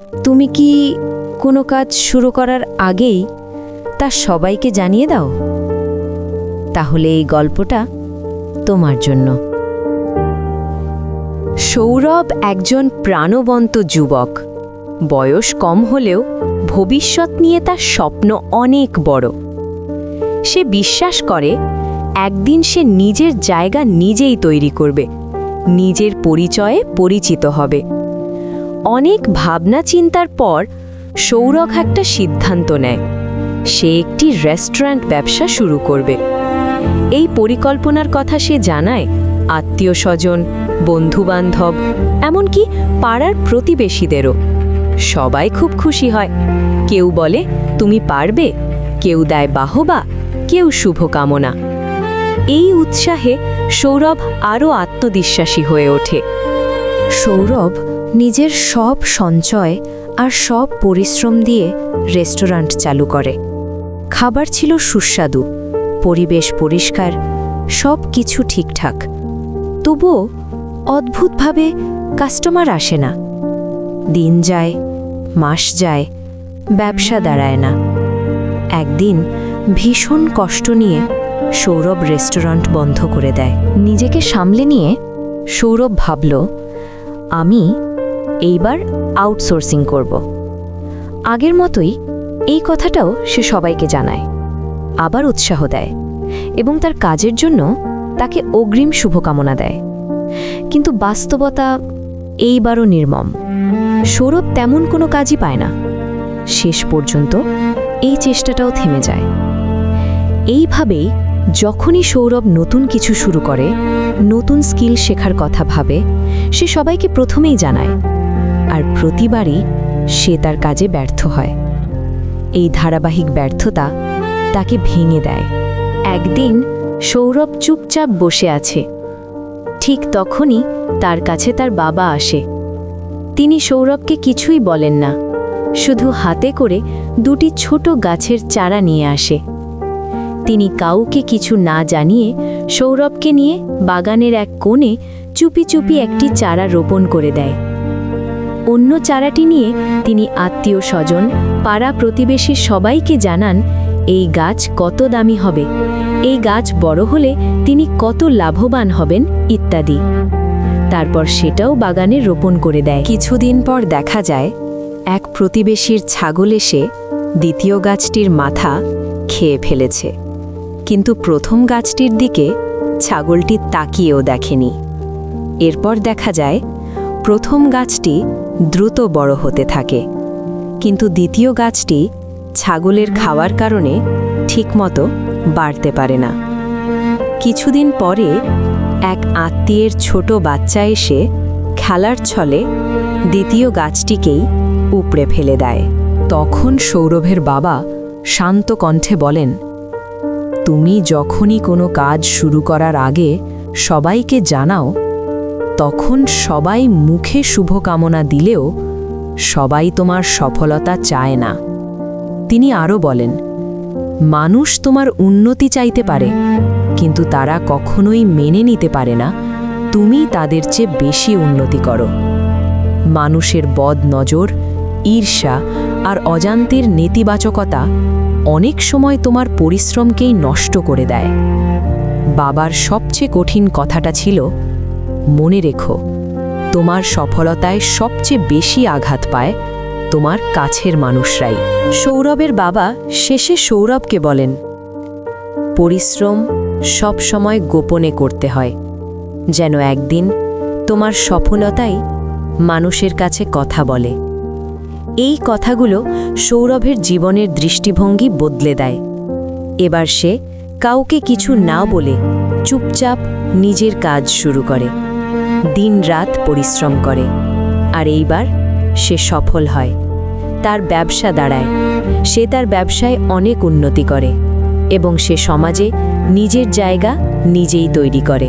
তুমি কি কোনো কাজ শুরু করার আগেই তা সবাইকে জানিয়ে দাও? তাহলে এই গল্পটা তোমার জন্য। সৌরভ একজন প্রাণবন্ত যুবক। বয়স কম হলেও ভবিষ্যৎ নিয়ে তার স্বপ্ন অনেক বড়। সে বিশ্বাস করে একদিন সে নিজের জায়গা নিজেই তৈরি করবে, নিজের পরিচয়ে পরিচিত হবে। অনেক ভাবনা চিন্তার পর সৌরভ একটা সিদ্ধান্ত নেয়। সে একটি রেস্টুরেন্ট ব্যবসা শুরু করবে। এই পরিকল্পনার কথা সে জানায় আত্মীয়-স্বজন, বন্ধুবান্ধব, এমনকি পাড়ার প্রতিবেশীদেরও। সবাই খুব খুশি হয়। কেউ বলে তুমি পারবে, কেউ দেয় বাহবা, কেউ শুভকামনা। এই উৎসাহে সৌরভ আরও আত্মবিশ্বাসী হয়ে ওঠে। সৌরভ নিজের সব সঞ্চয় আর সব পরিশ্রম দিয়ে রেস্টুরেন্ট চালু করে। খাবার ছিল সুস্বাদু, পরিবেশ পরিষ্কার, সব কিছু ঠিকঠাক। তবুও অদ্ভুতভাবে কাস্টমার আসে না। দিন যায়, মাস যায়, ব্যবসা দাঁড়ায় না। একদিন ভীষণ কষ্ট নিয়ে সৌরভ রেস্টুরেন্ট বন্ধ করে দেয়। নিজেকে সামলে নিয়ে সৌরভ ভাবল, আমি এইবার আউটসোর্সিং করব। আগের মতোই এই কথাটাও সে সবাইকে জানায়, আবার উৎসাহ দেয় এবং তার কাজের জন্য তাকে অগ্রিম শুভকামনা দেয়। কিন্তু বাস্তবতা এইবারও নির্মম। সৌরভ তেমন কোনো কাজই পায় না। শেষ পর্যন্ত এই চেষ্টাটাও থেমে যায়। এইভাবেই যখনই সৌরভ নতুন কিছু শুরু করে, নতুন স্কিল শেখার কথা ভাবে, সে সবাইকে প্রথমেই জানায়, আর প্রতিবারই সে তার কাজে ব্যর্থ হয়। এই ধারাবাহিক ব্যর্থতা তাকে ভেঙে দেয়। একদিন সৌরভ চুপচাপ বসে আছে। ঠিক তখনই তার কাছে তার বাবা আসে। তিনি সৌরভকে কিছুই বলেন না, শুধু হাতে করে দুটি ছোট গাছের চারা নিয়ে আসে। তিনি কাউকে কিছু না জানিয়ে সৌরভকে নিয়ে বাগানের এক কোণে চুপি চুপি একটি চারা রোপণ করে দেয়। অন্য চারাটি নিয়ে তিনি আত্মীয় স্বজন, পাড়া প্রতিবেশী সবাইকে জানান এই গাছ কত দামি হবে, এই গাছ বড় হলে তিনি কত লাভবান হবেন ইত্যাদি। তারপর সেটাও বাগানে রোপণ করে দেয়। কিছুদিন পর দেখা যায় এক প্রতিবেশীর ছাগল এসে দ্বিতীয় গাছটির মাথা খেয়ে ফেলেছে। কিন্তু প্রথম গাছটির দিকে ছাগলটি তাকিয়েও দেখেনি। এরপর দেখা যায় প্রথম গাছটি দ্রুত বড় হতে থাকে, কিন্তু দ্বিতীয় গাছটি ছাগলের খাওয়ার কারণে ঠিকমতো বাড়তে পারে না। কিছুদিন পরে এক আত্মীয়ের ছোট বাচ্চা এসে খেলার ছলে দ্বিতীয় গাছটিকেই উপড়ে ফেলে দেয়। তখন সৌরভের বাবা শান্ত কণ্ঠে বলেন, তুমি যখনই কোনো কাজ শুরু করার আগে সবাইকে জানাও, তখন সবাই মুখে শুভকামনা দিলেও সবাই তোমার সফলতা চায় না। তিনি আরও বলেন, মানুষ তোমার উন্নতি চাইতে পারে, কিন্তু তারা কখনোই মেনে নিতে পারে না তুমি তাদের চেয়ে বেশি উন্নতি করো। মানুষের বদ নজর, ঈর্ষা আর অজান্তের নেতিবাচকতা অনেক সময় তোমার পরিশ্রমকেই নষ্ট করে দেয়। বাবার সবচেয়ে কঠিন কথাটা ছিল, মনে রেখো, তোমার সফলতায় সবচেয়ে বেশি আঘাত পায় তোমার কাছের মানুষরাই। সৌরভের বাবা শেষে সৌরভকে বলেন, পরিশ্রম সব সময় গোপনে করতে হয়, যেন একদিন তোমার সফলতাই মানুষের কাছে কথা বলে। এই কথাগুলো সৌরভের জীবনের দৃষ্টিভঙ্গি বদলে দেয়। এবার সে কাউকে কিছু না বলে চুপচাপ নিজের কাজ শুরু করে, দিনরাত পরিশ্রম করে, আর এইবার সে সফল হয়। তার ব্যবসা দাঁড়ায়, সে তার ব্যবসায় অনেক উন্নতি করে এবং সে সমাজে নিজের জায়গা নিজেই তৈরি করে।